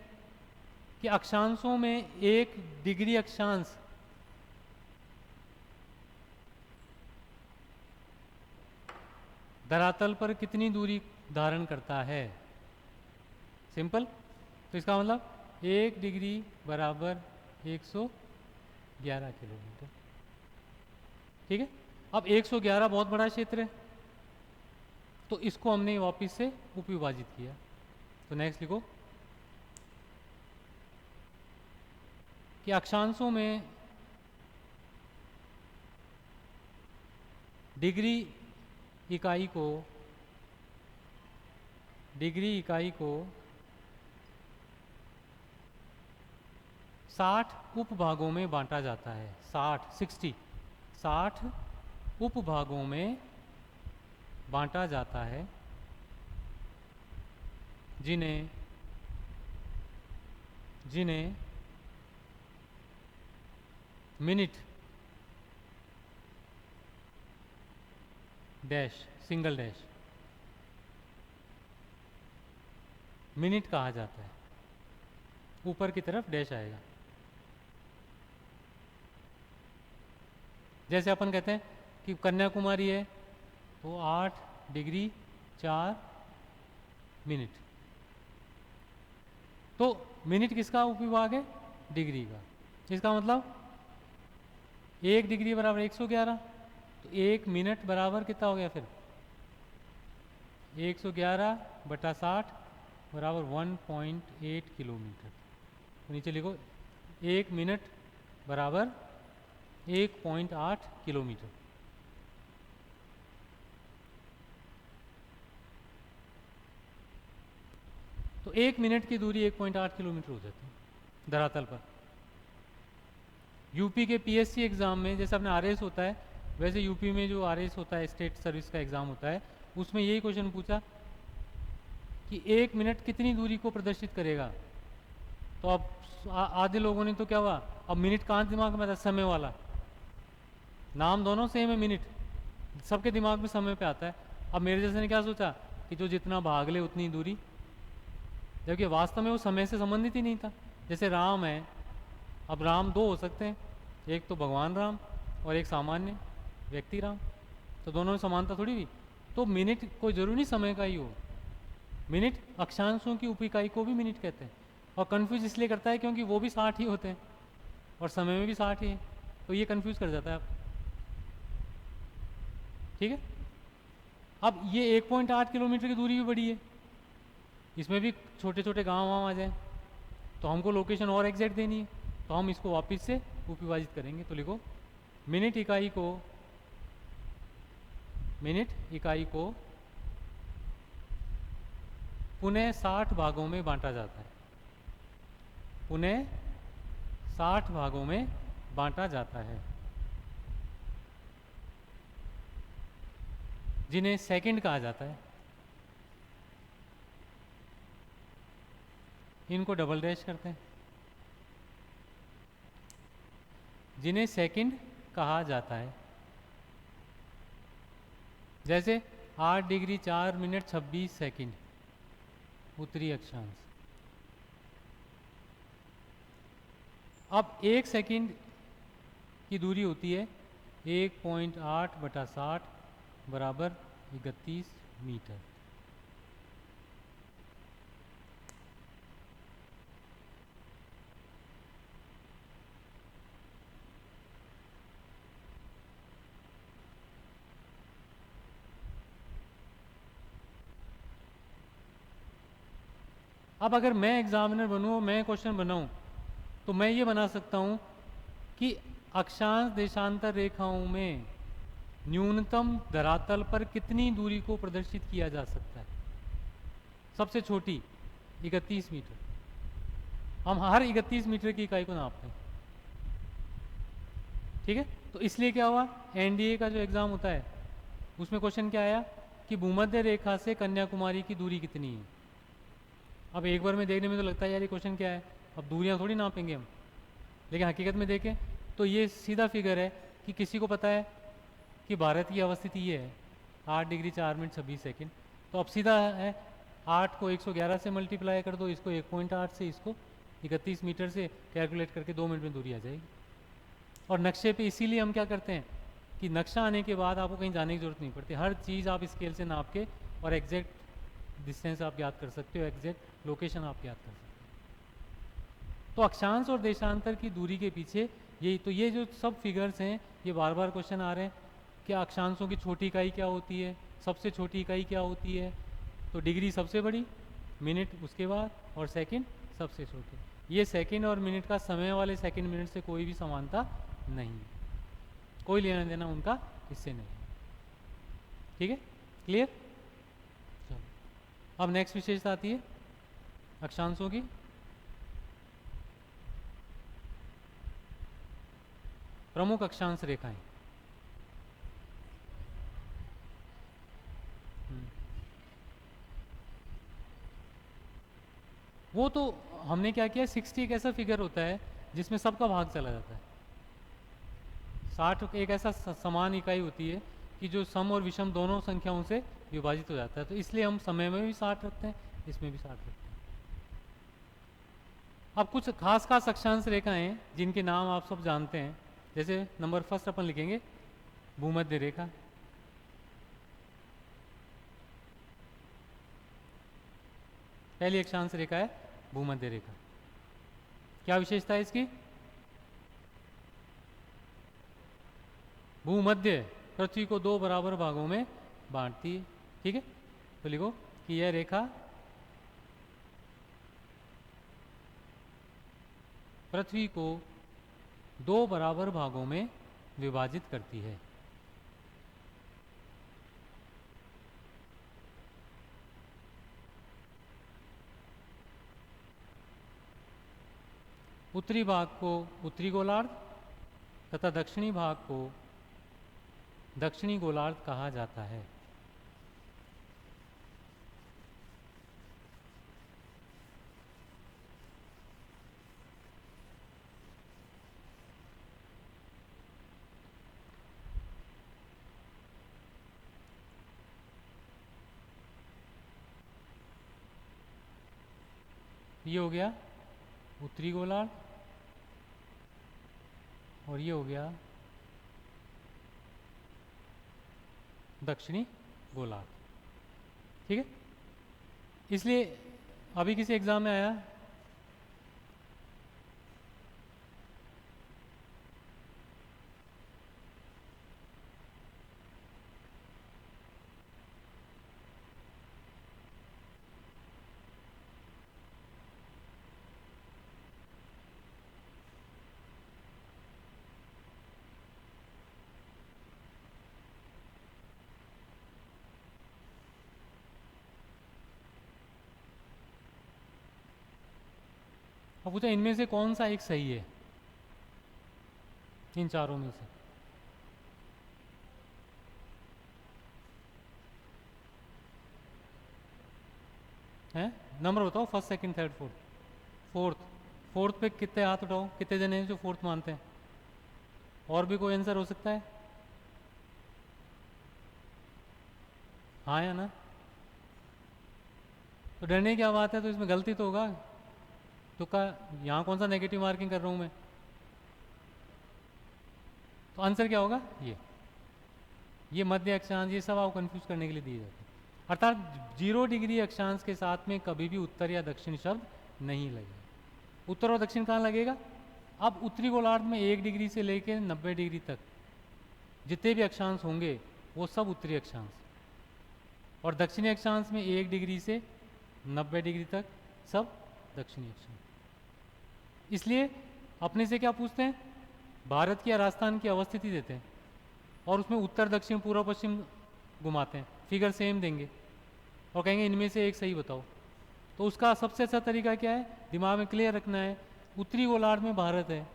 कि अक्षांशों में 1 डिग्री अक्षांश धरातल पर कितनी दूरी धारण करता है? सिंपल। तो इसका मतलब 1 डिग्री बराबर 111 किलोमीटर। ठीक है। अब 111 बहुत बड़ा क्षेत्र है, तो इसको हमने वापस से उपविभाजित किया। तो नेक्स्ट लिखो कि अक्षांशों में डिग्री इकाई को 60 उपभागों में बांटा जाता है। 60 उपभागों में बांटा जाता है, जिन्हें minute dash single dash minute कहा जाता है। ऊपर की तरफ डैश आएगा। जैसे अपन कहते हैं कि कन्याकुमारी है तो 8 डिग्री 4 मिनट। तो मिनट किसका उपविभाग है? डिग्री का। इसका मतलब 1 डिग्री बराबर 111, तो 1 मिनट बराबर कितना हो गया फिर? 111 बटा 60 बराबर 1.8 किलोमीटर। तो नीचे लिखो 1 मिनट बराबर 1.8 किलोमीटर। तो 1 मिनट की दूरी 1.8 किलोमीटर हो जाती है धरातल पर। यूपी के पीएससी एग्ज़ाम में जैसे अपने आरएस होता है, वैसे यूपी में जो आरएस होता है, स्टेट सर्विस का एग्ज़ाम होता है, उसमें यही क्वेश्चन पूछा कि 1 मिनट कितनी दूरी को प्रदर्शित करेगा। तो अब आधे लोगों ने तो क्या हुआ, अब मिनट कहाँ दिमाग में आता? समय वाला। नाम दोनों सेम है मिनट, सबके दिमाग में समय पे आता है। अब मेरे जैसे ने क्या सोचा कि जो जितना भाग ले उतनी दूरी, जबकि वास्तव में वो समय से संबंधित ही नहीं था। जैसे राम है, अब राम 2 हो सकते हैं, एक तो भगवान राम और एक सामान्य व्यक्ति राम, तो दोनों में समानता थोड़ी हुई। तो मिनट कोई जरूरी नहीं समय का ही हो, मिनट अक्षांशों की उप इकाई को भी मिनट कहते हैं। और कन्फ्यूज इसलिए करता है क्योंकि वो भी 60 ही होते हैं और समय में भी 60 ही है, तो ये कन्फ्यूज कर जाता है आप। ठीक है। अब ये 1.8 किलोमीटर की दूरी भी बड़ी है, इसमें भी छोटे छोटे गांव वाँव आ जाए, तो हमको लोकेशन और एग्जैक्ट देनी है, तो हम इसको वापस से उपविभाजित करेंगे। तो लिखो मिनट इकाई को पुनः 60 भागों में बांटा जाता है। पुनः 60 भागों में बांटा जाता है, जिन्हें सेकंड कहा जाता है। इनको डबल डैश करते हैं, जिन्हें सेकंड कहा जाता है। जैसे 8 डिग्री 4 मिनट 26 सेकंड उत्तरी अक्षांश। अब 1 सेकंड की दूरी होती है 1.8/60 बराबर 31 मीटर। अब अगर मैं एग्जामिनर बनूँ और मैं क्वेश्चन बनाऊँ तो मैं ये बना सकता हूँ कि अक्षांश देशांतर रेखाओं में न्यूनतम धरातल पर कितनी दूरी को प्रदर्शित किया जा सकता है। सबसे छोटी 31 मीटर। हम हर 31 मीटर की इकाई को नापते हैं, ठीक है। तो इसलिए क्या हुआ, एनडीए का जो एग्ज़ाम होता है उसमें क्वेश्चन क्या आया कि भूमध्य रेखा से कन्याकुमारी की दूरी कितनी है। अब एक बार में देखने में तो लगता है यार ये क्वेश्चन क्या है, अब दूरियां थोड़ी नापेंगे हम, लेकिन हकीकत में देखें तो ये सीधा फिगर है कि किसी को पता है कि भारत की अवस्थिति ये है 8 डिग्री 4 मिनट 26 सेकंड। तो अब सीधा है 8 को 111 से मल्टीप्लाई कर दो, इसको 1.8 से, इसको 31 मीटर से कैलकुलेट करके 2 मिनट में दूरी आ जाएगी। और नक्शे पे इसीलिए हम क्या करते हैं कि नक्शा आने के बाद आपको कहीं जाने की जरूरत नहीं पड़ती, हर चीज़ आप स्केल से नाप के और एग्जैक्ट डिस्टेंस आप याद कर सकते हो, एग्जैक्ट लोकेशन आप याद कर सकते हो। तो अक्षांश और देशांतर की दूरी के पीछे यही तो, ये जो सब फिगर्स हैं ये बार बार क्वेश्चन आ रहे हैं कि अक्षांशों की छोटी इकाई क्या होती है, सबसे छोटी इकाई क्या होती है। तो डिग्री सबसे बड़ी, मिनट उसके बाद, और सेकंड सबसे छोटे। ये सेकंड और मिनट का समय वाले सेकंड मिनट से कोई भी समानता नहीं, कोई लेना देना उनका इससे नहीं। ठीक है, क्लियर। चलो अब नेक्स्ट विशेषता आती है अक्षांशों की। प्रमुख अक्षांश रेखाएं। वो तो हमने क्या किया, 60 एक ऐसा फिगर होता है जिसमें सबका भाग चला जाता है। 60 एक ऐसा समान इकाई होती है कि जो सम और विषम दोनों संख्याओं से विभाजित हो जाता है। तो इसलिए हम समय में भी 60 रखते हैं, इसमें भी 60 रखते हैं। अब कुछ खास खास अक्षांश रेखाएं हैं जिनके नाम आप सब जानते हैं। जैसे नंबर फर्स्ट अपन लिखेंगे भूमध्य रेखा। पहली अक्षांश रेखा है भूमध्य रेखा। क्या विशेषता है इसकी, भूमध्य पृथ्वी को 2 बराबर भागों में बांटती है। ठीक है, तो लिखो कि यह रेखा पृथ्वी को 2 बराबर भागों में विभाजित करती है। उत्तरी भाग को उत्तरी गोलार्ध तथा दक्षिणी भाग को दक्षिणी गोलार्ध कहा जाता है। ये हो गया उत्तरी गोलार्ध और ये हो गया दक्षिणी गोलार्ध। ठीक है, इसलिए अभी किसी एग्जाम में आया और पूछा इनमें से कौन सा एक सही है, इन चारों में से। हैं नंबर बताओ, first second third fourth. Fourth. Fourth पे कितने हाथ उठाओ, कितने जने हैं जो फोर्थ मानते हैं? और भी कोई आंसर हो सकता है? हाँ या ना? तो डरने की क्या बात है, तो इसमें गलती तो होगा। तो का यहाँ कौन सा नेगेटिव मार्किंग कर रहा हूँ मैं? तो आंसर क्या होगा? ये मध्य अक्षांश, ये सब आप कंफ्यूज करने के लिए दिए जाते हैं। अर्थात 0 डिग्री अक्षांश के साथ में कभी भी उत्तर या दक्षिण शब्द नहीं लगेगा। उत्तर और दक्षिण कहाँ लगेगा? अब उत्तरी गोलार्ध में 1 डिग्री से लेकर 90 डिग्री तक जितने भी अक्षांश होंगे वो सब उत्तरी अक्षांश, और दक्षिणी अक्षांश में 1 डिग्री से 90 डिग्री तक सब दक्षिणी अक्षांश। इसलिए अपने से क्या पूछते हैं? भारत की या राजस्थान की अवस्थिति देते हैं और उसमें उत्तर दक्षिण पूर्व पश्चिम घुमाते हैं, फिगर सेम देंगे और कहेंगे इनमें से एक सही बताओ। तो उसका सबसे अच्छा तरीका क्या है, दिमाग में क्लियर रखना है, उत्तरी गोलार्ध में भारत है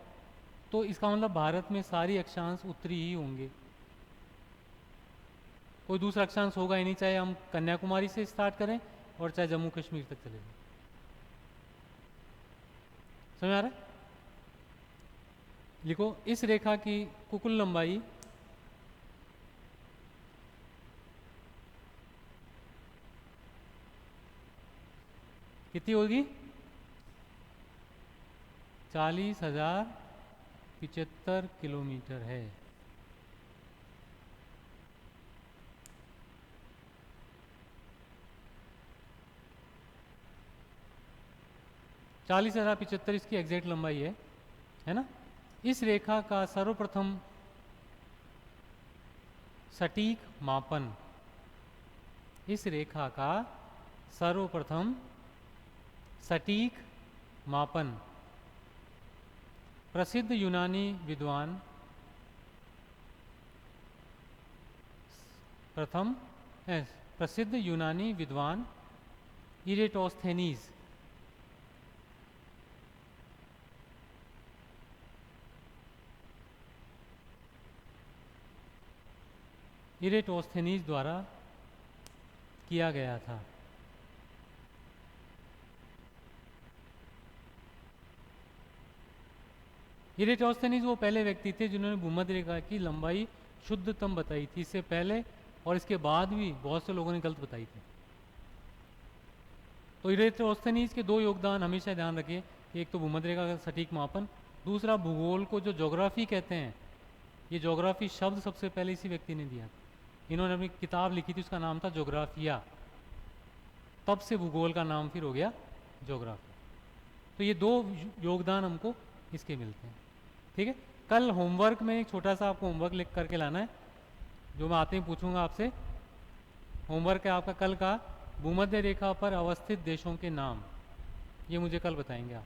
तो इसका मतलब भारत में सारी अक्षांश उत्तरी ही होंगे, कोई दूसरा अक्षांश होगा ही नहीं, चाहे हम कन्याकुमारी से स्टार्ट करें और चाहे जम्मू कश्मीर तक चले जाए। समझ आ रहा है? लिखो, इस रेखा की कुल लंबाई कितनी होगी? 40,075 किलोमीटर है। चालीस हजार 75 इसकी एग्जैक्ट लंबाई है ना? इस रेखा का सर्वप्रथम सटीक मापन, इस रेखा का सर्वप्रथम सटीक मापन प्रसिद्ध यूनानी विद्वान प्रसिद्ध यूनानी विद्वान इरेटोस्थेनीज द्वारा किया गया था। इरेटोस्थेनीज वो पहले व्यक्ति थे जिन्होंने भूमध्य रेखा की लंबाई शुद्धतम बताई थी। इससे पहले और इसके बाद भी बहुत से लोगों ने गलत बताई थी। तो इरेटोस्थेनीज के 2 योगदान हमेशा ध्यान रखिए, एक तो भूमध्य रेखा का सटीक मापन, दूसरा भूगोल को जो ज्योग्राफी कहते हैं, ये ज्योग्राफी शब्द सबसे पहले इसी व्यक्ति ने दिया था। इन्होंने अपनी किताब लिखी थी, उसका नाम था ज्योग्राफिया, तब से भूगोल का नाम फिर हो गया ज्योग्राफी। तो ये 2 योगदान हमको इसके मिलते हैं। ठीक है, कल होमवर्क में एक छोटा सा आपको होमवर्क लिख करके लाना है, जो मैं आते ही पूछूंगा आपसे। होमवर्क है आपका कल का, भूमध्य रेखा पर अवस्थित देशों के नाम, ये मुझे कल बताएंगे आप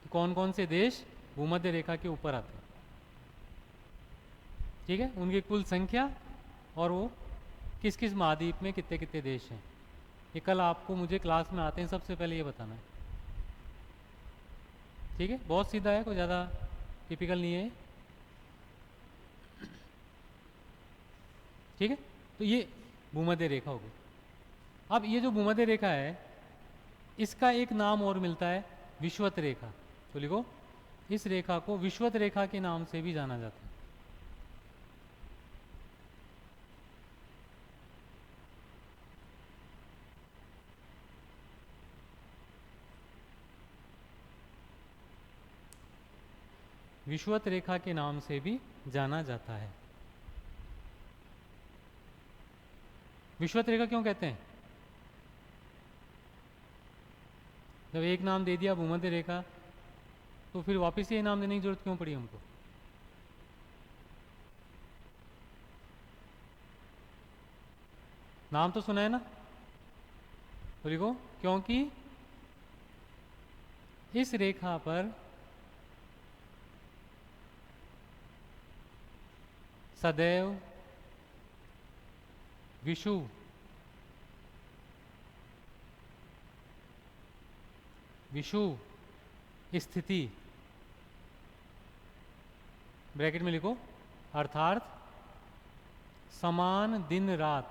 कि कौन कौन से देश भूमध्य रेखा के ऊपर आते हैं। ठीक है, उनकी कुल संख्या और वो किस किस महाद्वीप में कितने कितने देश हैं, ये कल आपको मुझे क्लास में आते हैं सबसे पहले ये बताना है। ठीक है, बहुत सीधा है, कोई ज़्यादा टिपिकल नहीं है। ठीक है, तो ये भूमध्य रेखा हो गई। अब ये जो भूमध्य रेखा है इसका एक नाम और मिलता है, विषुवत रेखा। तो लिखो, इस रेखा को विषुवत रेखा के नाम से भी जाना जाता है। विषुवत रेखा के नाम से भी जाना जाता है। विषुवत रेखा क्यों कहते हैं? जब एक नाम दे दिया भूमध्य रेखा, तो फिर वापस ये नाम देने की जरूरत क्यों पड़ी हमको? नाम तो सुना है ना? तो लिखो, क्योंकि इस रेखा पर सदैव विषु स्थिति, ब्रैकेट में लिखो, अर्थात समान दिन रात,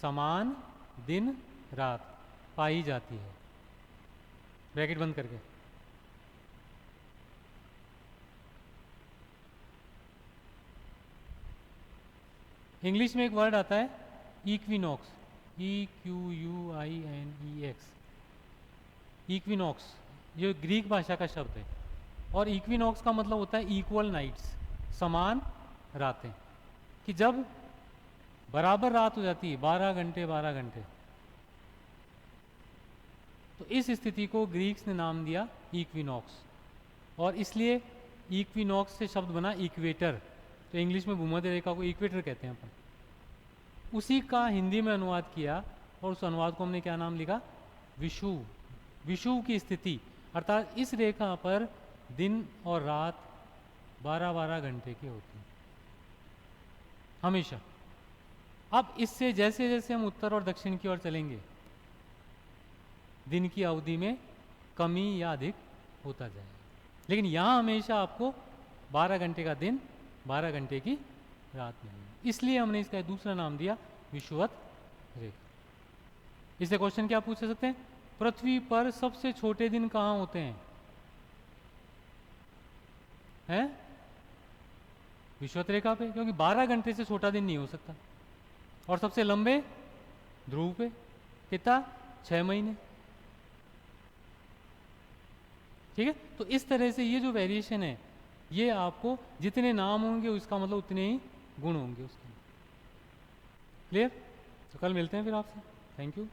समान दिन रात पाई जाती है। ब्रैकेट बंद करके। इंग्लिश में एक वर्ड आता है इक्विनॉक्स, EQUINEX, इक्विनॉक्स, ये ग्रीक भाषा का शब्द है। और इक्विनॉक्स का मतलब होता है इक्वल नाइट्स, समान रातें, कि जब बराबर रात हो जाती है, 12 घंटे 12 घंटे, तो इस स्थिति को ग्रीक्स ने नाम दिया इक्विनॉक्स। और इसलिए इक्विनॉक्स से शब्द बना इक्वेटर, तो इंग्लिश में भूमध्य रेखा को इक्वेटर कहते हैं अपन। उसी का हिंदी में अनुवाद किया और उस अनुवाद को हमने क्या नाम लिखा, विषुव। विषुव की स्थिति, अर्थात इस रेखा पर दिन और रात 12-12 घंटे की होती है हमेशा। अब इससे जैसे जैसे हम उत्तर और दक्षिण की ओर चलेंगे, दिन की अवधि में कमी या अधिक होता जाएगा, लेकिन यहाँ हमेशा आपको 12 घंटे का दिन 12 घंटे की रात मिलेगी। इसलिए हमने इसका दूसरा नाम दिया विषुवत रेखा। इससे क्वेश्चन क्या पूछ सकते हैं, पृथ्वी पर सबसे छोटे दिन कहाँ होते हैं? विषुवत रेखा पे, क्योंकि 12 घंटे से छोटा दिन नहीं हो सकता। और सबसे लंबे ध्रुव पे, कितना, 6 महीने। ठीक है, तो इस तरह से ये जो वेरिएशन है, ये आपको जितने नाम होंगे उसका मतलब उतने ही गुण होंगे उसके। क्लियर? तो कल मिलते हैं फिर आपसे। Thank you.